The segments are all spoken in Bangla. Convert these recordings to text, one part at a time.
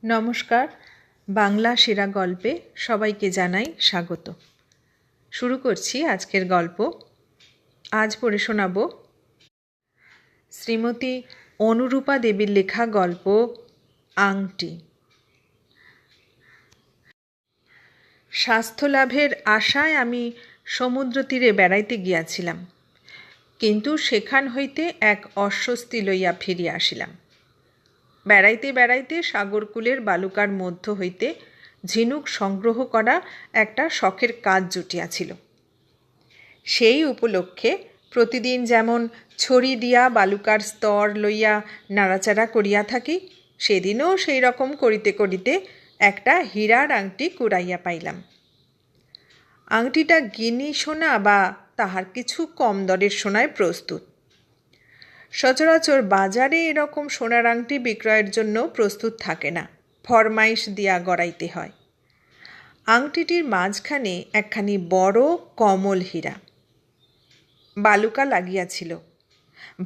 নমস্কার, বাংলা সেরা গল্পে সবাইকে জানাই স্বাগত। শুরু করছি আজকের গল্প। আজ পড়ে শোনাব শ্রীমতী অনুরূপা দেবীর লেখা গল্প আংটি। স্বাস্থ্য লাভের আশায় আমি সমুদ্র তীরে বেড়াইতে গিয়াছিলাম, কিন্তু সেখান হইতে এক অস্বস্তি লইয়া ফিরিয়া আসিলাম। বেড়াইতে বেড়াইতে সাগরকূলের বালুকার মধ্য হইতে ঝিনুক সংগ্রহ করা একটা শখের কাজ জুটিয়াছিল। সেই উপলক্ষে প্রতিদিন যেমন ছড়ি দিয়া বালুকার স্তর লইয়া নাড়াচাড়া করিয়া থাকি, সেদিনও সেই রকম করিতে করিতে একটা হীরার আংটি কুড়াইয়া পাইলাম। আংটিটা গিনি সোনা বা তাহার কিছু কম দরের সোনায় প্রস্তুত। সচরাচর বাজারে এরকম সোনার আংটি বিক্রয়ের জন্য প্রস্তুত থাকে না, ফরমাইশ দিয়া গড়াইতে হয়। আংটিটির মাঝখানে একখানি বড় কমল হীরা। বালুকা লাগিয়াছিল।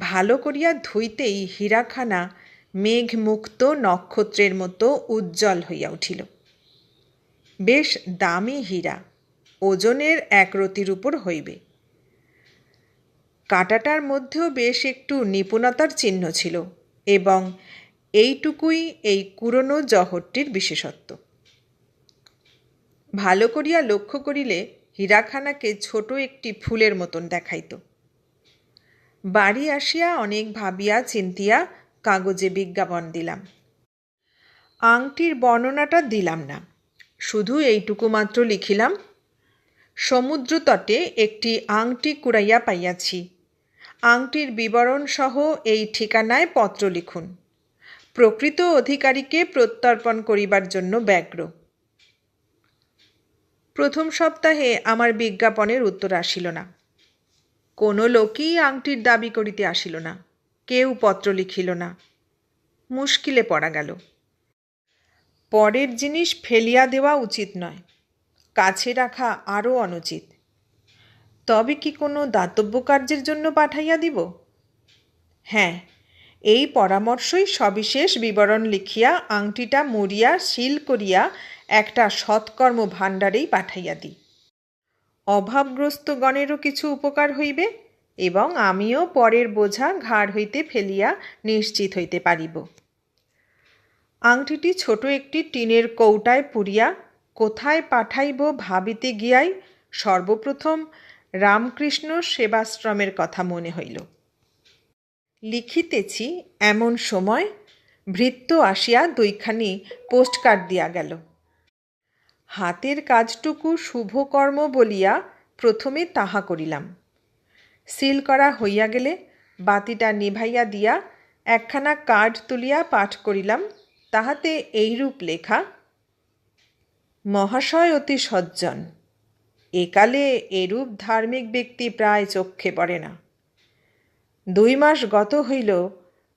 ভালো করিয়া ধুইতেই হীরাখানা মেঘমুক্ত নক্ষত্রের মতো উজ্জ্বল হইয়া উঠিল। বেশ দামি হীরা, ওজনের 1 রতির উপর হইবে। কাটাটার মধ্যেও বেশ একটু নিপুণতার চিহ্ন ছিল, এবং এইটুকুই এই কুরনো জহরটির বিশেষত্ব। ভালো করিয়া লক্ষ্য করিলে হীরাখানাকে ছোট একটি ফুলের মতন দেখাইত। বাড়ি আসিয়া অনেক ভাবিয়া চিন্তিয়া কাগজে বিজ্ঞাপন দিলাম। আংটির বর্ণনাটা দিলাম না, শুধু এইটুকু মাত্র লিখিলাম, সমুদ্র তটে একটি আংটি কুড়াইয়া পাইয়াছি। আংটির বিবরণ সহ এই ঠিকানায় পত্র লিখুন। প্রকৃত অধিকারীকে প্রত্যর্পণ করিবার জন্য ব্যগ্র। প্রথম সপ্তাহে আমার বিজ্ঞাপনের উত্তর আসিল না। কোনো লোকই আংটির দাবি করিতে আসিল না, কেউ পত্র লিখিল না। মুশকিলে পড়া গেল। পরের জিনিস ফেলিয়া দেওয়া উচিত নয়, কাছে রাখা আরও অনুচিত। তবে কি কোনো দাতব্য কার্যের জন্য পাঠাইয়া দিব? হ্যাঁ, এই পরামর্শই সবিশেষ বিবরণ লিখিয়া আংটিটা মুড়িয়া সিল করিয়া একটা সৎকর্ম ভাণ্ডারেই পাঠাইয়া দিই। অভাবগ্রস্তগণেরও কিছু উপকার হইবে, এবং আমিও পরের বোঝা ঘাড় হইতে ফেলিয়া নিশ্চিত হইতে পারিব। আংটিটি ছোট একটি টিনের কৌটায় পুরিয়া কোথায় পাঠাইব ভাবিতে গিয়াই সর্বপ্রথম রামকৃষ্ণ সেবাশ্রমের কথা মনে হইল। লিখিতেছি এমন সময় ভৃত্য আসিয়া 2খানি পোস্টকার্ড দিয়া গেল। হাতের কাজটুকু শুভকর্ম বলিয়া প্রথমে তাহা করিলাম। সিল করা হইয়া গেলে বাতিটা নিভাইয়া দিয়া একখানা কার্ড তুলিয়া পাঠ করিলাম। তাহাতে এইরূপ লেখা: মহাশয় অতি সজ্জন, একালে এরূপ ধার্মিক ব্যক্তি প্রায় চক্ষে পড়ে না। 2 মাস গত হইল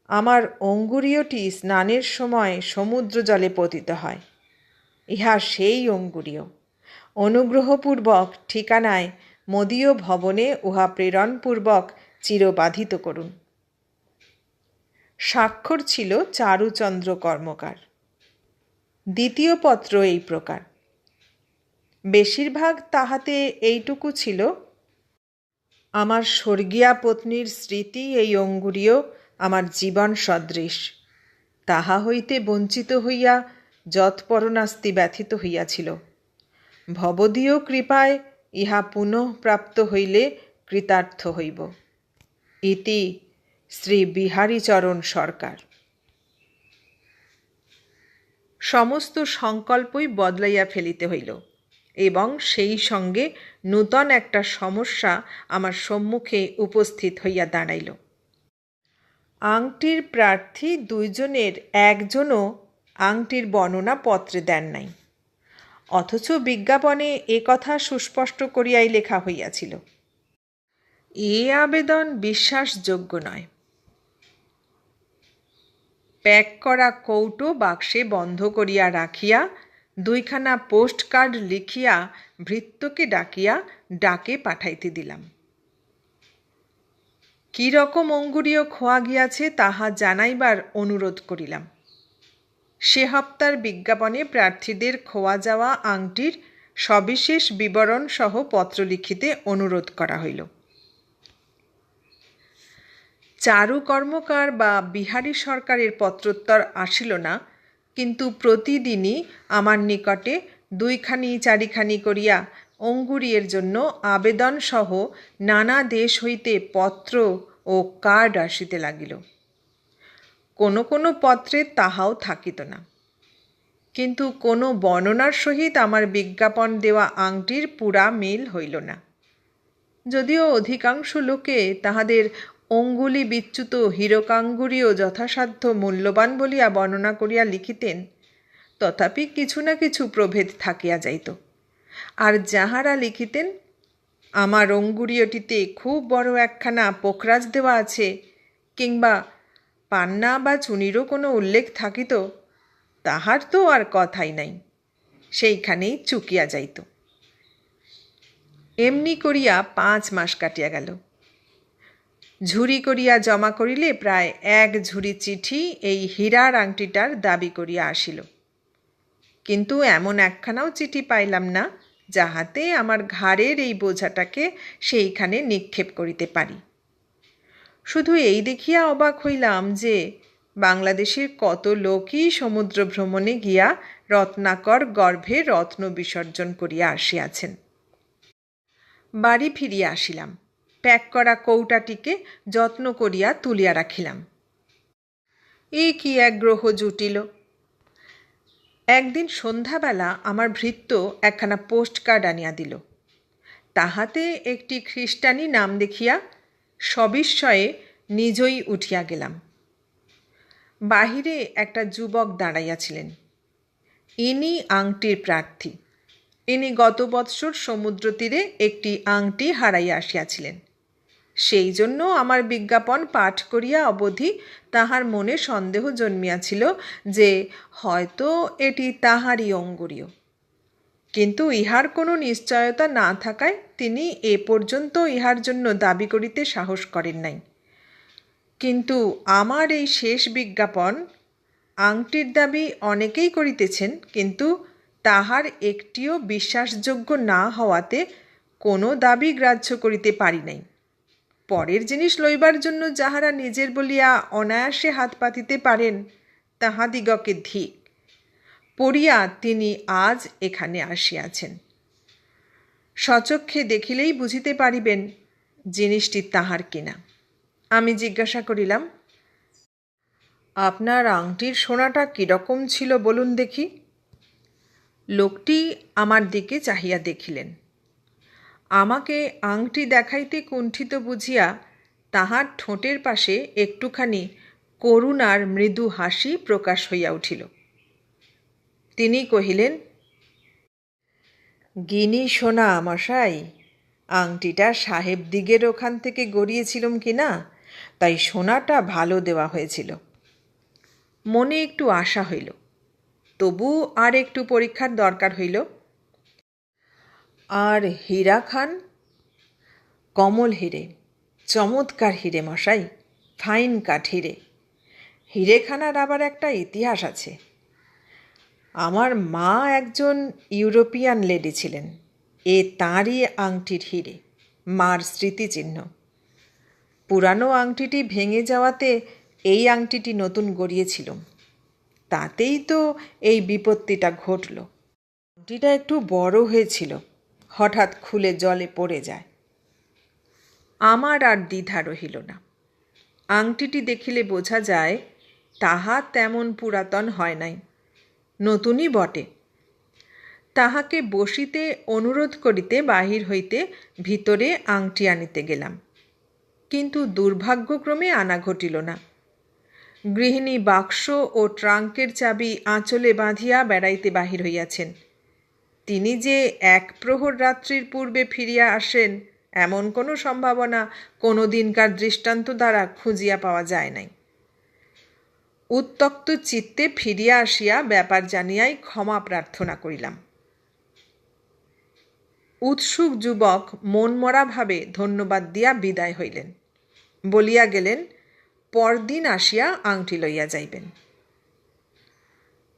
আমার অঙ্গুরীয়টি স্নানের সময় সমুদ্র জলে পতিত হয়। ইহা সেই অঙ্গুরীয়। অনুগ্রহপূর্বক ঠিকানায় মদীয় ভবনে উহা প্রেরণপূর্বক চিরবাধিত করুন। স্বাক্ষর ছিল চারুচন্দ্র কর্মকার। দ্বিতীয় পত্র এই প্রকার। বেশিরভাগ তাহাতে এইটুকু ছিল: আমার স্বর্গীয়া পত্নীর স্মৃতি এই অঙ্গুরীয় আমার জীবন সদৃশ। তাহা হইতে বঞ্চিত হইয়া যৎপরনাস্তি ব্যথিত হইয়াছিল। ভবদীয় কৃপায় ইহা পুনঃ প্রাপ্ত হইলে কৃতার্থ হইব। ইতি শ্রী বিহারীচরণ সরকার। সমস্ত সংকল্পই বদলাইয়া ফেলিতে হইল, এবং সেই সঙ্গে নূতন একটা সমস্যা আমার সম্মুখে উপস্থিত হইয়া দাঁড়াইল। আংটির প্রার্থী 2 জনের 1 জনও আংটির বর্ণনা পত্রে দেন নাই, অথচ বিজ্ঞাপনে এ কথা সুস্পষ্ট করিয়াই লেখা হইয়াছিল। এ আবেদন বিশ্বাসযোগ্য নয়। প্যাক করা কৌটো বাক্সে বন্ধ করিয়া রাখিয়া 2খানা পোস্টকার্ড লিখিয়া ভৃত্যকে ডাকিয়া ডাকে পাঠাইতে দিলাম। কি রকম অঙ্গুরীয় খোয়া গিয়াছে তাহা জানাইবার অনুরোধ করিলাম। সে হপ্তার বিজ্ঞাপনে প্রার্থীদের খোয়া যাওয়া আংটির সবিশেষ বিবরণ সহ পত্র লিখিতে অনুরোধ করা হইল। চারু কর্মকার বা বিহারী সরকারের পত্রোত্তর আসিল না, কিন্তু প্রতিদিনই আমার নিকটে 2-4খানি করিয়া অঙ্গুরীয়ের জন্য আবেদন সহ নানা দেশ হইতে পত্র ও কার্ড আসিতে লাগিল। কোনো কোনো পত্রে তাহাও থাকিত না, কিন্তু কোনো বর্ণনার সহিত আমার বিজ্ঞাপন দেওয়া আংটির পুরা মিল হইল না। যদিও অধিকাংশ লোকে তাহাদের অঙ্গুলি বিচ্যুত হীরকাঙ্গুরীও যথাসাধ্য মূল্যবান বলিয়া বর্ণনা করিয়া লিখিতেন, তথাপি কিছু না কিছু প্রভেদ থাকিয়া যাইত। আর যাহারা লিখিতেন, আমার অঙ্গুরীয়টিতে খুব বড় একখানা পোখরাজ দেওয়া আছে, কিংবা পান্না বা চুনিরও কোনো উল্লেখ থাকিত, তাহার তো আর কথাই নাই, সেইখানেই চুকিয়া যাইত। এমনি করিয়া 5 মাস কাটিয়া গেল। ঝুরি করিয়া জমা করিলে প্রায় 1 ঝুরি চিঠি এই হীরার আংটিটার দাবি করিয়া আসিল, কিন্তু এমন একখানাও চিঠি পাইলাম না যাহাতে আমার ঘাড়ের এই বোঝাটাকে সেইখানে নিক্ষেপ করিতে পারি। শুধু এই দেখিয়া অবাক হইলাম যে বাংলাদেশের কত লোকই সমুদ্র ভ্রমণে গিয়া রত্নাকর গর্ভে রত্ন বিসর্জন করিয়া আসিয়াছেন। বাড়ি ফিরিয়া আসিলাম, প্যাক করা কৌটাটিকে যত্ন করিয়া তুলিয়া রাখিলাম। এই কি এক গ্রহ জুটিল! একদিন সন্ধ্যাবেলা আমার ভৃত্য একখানা পোস্ট কার্ড আনিয়া দিল। তাহাতে একটি খ্রিস্টানি নাম দেখিয়া সবিস্ময়ে নিজই উঠিয়া গেলাম। বাহিরে একটা যুবক দাঁড়াইয়াছিলেন। ইনি আংটির প্রার্থী। ইনি গত বৎসর সমুদ্র তীরে একটি আংটি হারাইয়া আসিয়াছিলেন। সেই জন্য আমার বিজ্ঞাপন পাঠ করিয়া অবধি তাহার মনে সন্দেহ জন্মিয়াছিল যে হয়তো এটি তাহারই অঙ্গুরীয়, কিন্তু ইহার কোনো নিশ্চয়তা না থাকায় তিনি এ পর্যন্ত ইহার জন্য দাবি করিতে সাহস করেন নাই। কিন্তু আমার এই শেষ বিজ্ঞাপন আংটির দাবি অনেকেই করিতেছেন, কিন্তু তাহার একটিও বিশ্বাসযোগ্য না হওয়াতে কোনো দাবি গ্রাহ্য করিতে পারি নাই। পরের জিনিস লইবার জন্য যাহারা নিজের বলিয়া অনায়াসে হাত পাতিতে পারেন, তাহাদিগকে ধিক। পড়িয়া তিনি আজ এখানে আসিয়াছেন। স্বচক্ষে দেখিলেই বুঝিতে পারিবেন জিনিসটি তাহার কিনা। আমি জিজ্ঞাসা করিলাম, আপনার আংটির সোনাটা কীরকম ছিল বলুন দেখি। লোকটি আমার দিকে চাহিয়া দেখিলেন। আমাকে আংটি দেখাইতে কুণ্ঠিত বুঝিয়া তাহার ঠোঁটের পাশে একটুখানি করুণার মৃদু হাসি প্রকাশ হইয়া উঠিল। তিনি কহিলেন, গিনি সোনা মশাই, আংটিটা সাহেবদিগের ওখান থেকে গড়িয়েছিলুম কিনা, তাই সোনাটা ভালো দেওয়া হয়েছিল। মনে একটু আশা হইল, তবু আর একটু পরীক্ষার দরকার হইল। আর হীরা খান? কমল হিরে, চমৎকার হিরে মশাই, ফাইন কাঠ হিরে। হিরেখানার আবার একটা ইতিহাস আছে। আমার মা একজন ইউরোপিয়ান লেডি ছিলেন। এ তাঁরই আংটির হিরে, মার স্মৃতিচিহ্ন। পুরানো আংটিটি ভেঙে যাওয়াতে এই আংটিটি নতুন গড়িয়েছিলাম, তাতেই তো এই বিপত্তিটা ঘটল। আংটিটা একটু বড় হয়েছিল, হঠাৎ খুলে জলে পড়ে যায়। আমার আর দ্বিধা রহিল না। আংটিটি দেখিলে বোঝা যায় তাহা তেমন পুরাতন হয় নাই, নতুনই বটে। তাহাকে বসিতে অনুরোধ করিতে বাহির হইতে ভিতরে আংটি আনিতে গেলাম, কিন্তু দুর্ভাগ্যক্রমে আনা ঘটিল না। গৃহিণী বাক্স ও ট্রাঙ্কের চাবি আঁচলে বাঁধিয়া বেড়াইতে বাহির হইয়াছেন। তিনি যে 1 প্রহর রাত্রির পূর্বে ফিরিয়া আসেন এমন কোনো সম্ভাবনা কোনো দিনকার দৃষ্টান্ত দ্বারা খুঁজিয়া পাওয়া যায় নাই। উত্তক্ত চিত্তে ফিরিয়া আসিয়া ব্যাপার জানিয়াই ক্ষমা প্রার্থনা করিলাম। উৎসুক যুবক মনমরাভাবে ধন্যবাদ দিয়া বিদায় হইলেন, বলিয়া গেলেন পরদিন আসিয়া আংটি লইয়া যাইবেন।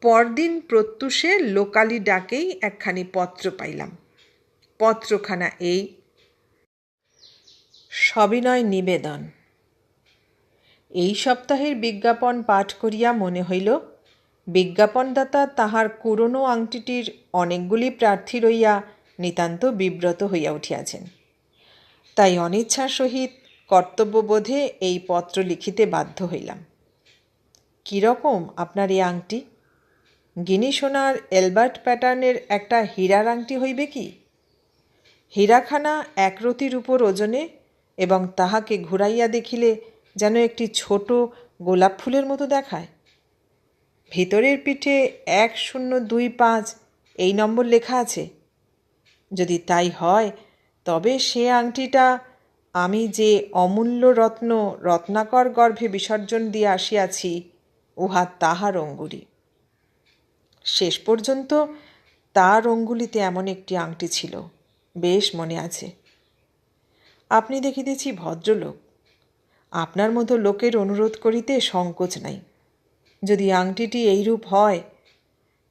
পরদিন প্রত্যুষে লোকালি ডাকেই একখানি পত্র পাইলাম। পত্রখানা এই: সবিনয় নিবেদন। এই সপ্তাহের বিজ্ঞাপন পাঠ করিয়া মনে হইল বিজ্ঞাপনদাতা তাহার পুরনো আংটিটির অনেকগুলি প্রার্থী রইয়া নিতান্ত বিব্রত হইয়া উঠিয়াছেন। তাই অনিচ্ছার সহিত কর্তব্যবোধে এই পত্র লিখিতে বাধ্য হইলাম। কীরকম আপনার এই আংটি? গিনি সোনার এলবার্ট প্যাটার্নের একটা হীরার আংটি হইবে কি? হীরাখানা একরতির উপর ওজনে এবং তাহাকে ঘুরাইয়া দেখিলে যেন একটি ছোট গোলাপ ফুলের মতো দেখায়। ভিতরের পিঠে 1025 এই নম্বর লেখা আছে। যদি তাই হয় তবে সে আংটিটা আমি যে অমূল্য রত্ন রত্নাকর গর্ভে বিসর্জন দিয়ে আসিয়াছি উহা তাহার অঙ্গুরি। শেষ পর্যন্ত তার অঙ্গুলিতে এমন একটি আংটি ছিল, বেশ মনে আছে। আপনি দেখিতেছি ভদ্রলোক, আপনার মতো লোকের অনুরোধ করিতে সংকোচ নাই। যদি আংটিটি এইরূপ হয়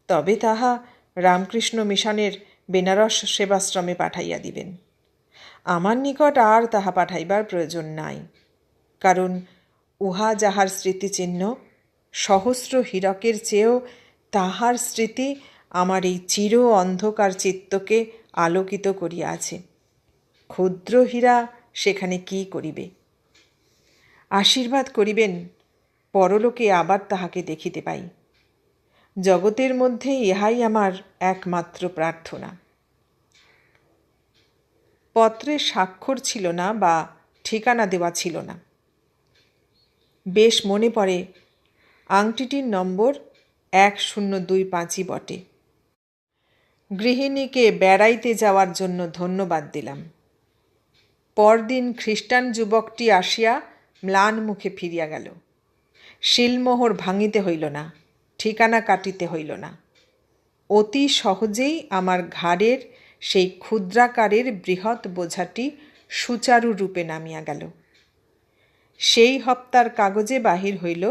তবে তাহা রামকৃষ্ণ মিশনের বেনারস সেবাশ্রমে পাঠাইয়া দিবেন। আমার নিকট আর তাহা পাঠাইবার প্রয়োজন নাই, কারণ উহা যাহার স্মৃতিচিহ্ন সহস্র হীরকের চেয়েও তাহার স্মৃতি আমার এই চির অন্ধকার চিত্তকে আলোকিত করিয়া আছে। ক্ষুদ্র হীরা সেখানে কি করিবে? আশীর্বাদ করিবেন পরলোকে আবার তাহাকে দেখিতে পাই। জগতের মধ্যে ইহাই আমার একমাত্র প্রার্থনা। পত্রে স্বাক্ষর ছিল না বা ঠিকানা দেওয়া ছিল না। বেশ মনে পড়ে আংটিটির নম্বর 1025ই বটে। গৃহিণীকে বেড়াইতে যাওয়ার জন্য ধন্যবাদ দিলাম। পরদিন খ্রিস্টান যুবকটি আসিয়া ম্লান মুখে ফিরিয়া গেল। শিলমোহর ভাঙিতে হইল না, ঠিকানা কাটিতে হইল না। অতি সহজেই আমার ঘাড়ের সেই ক্ষুদ্রাকারের বৃহৎ বোঝাটি সুচারুরূপে নামিয়া গেল। সেই হপ্তার কাগজে বাহির হইল,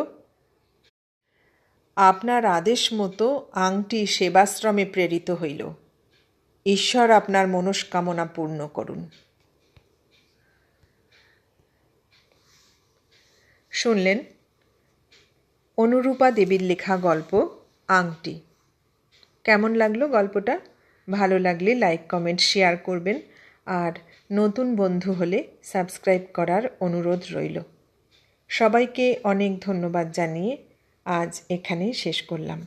আপনার আদেশ মতো আংটি সেবাশ্রমে প্রেরিত হইল। ঈশ্বর আপনার মনস্কামনা পূর্ণ করুন। শুনলেন অনুরূপা দেবীর লেখা গল্প আংটি। কেমন লাগলো গল্পটা? ভালো লাগলে লাইক, কমেন্ট, শেয়ার করবেন। আর নতুন বন্ধু হলে সাবস্ক্রাইব করার অনুরোধ রইল। সবাইকে অনেক ধন্যবাদ জানিয়ে আজ এখানেই শেষ করলাম।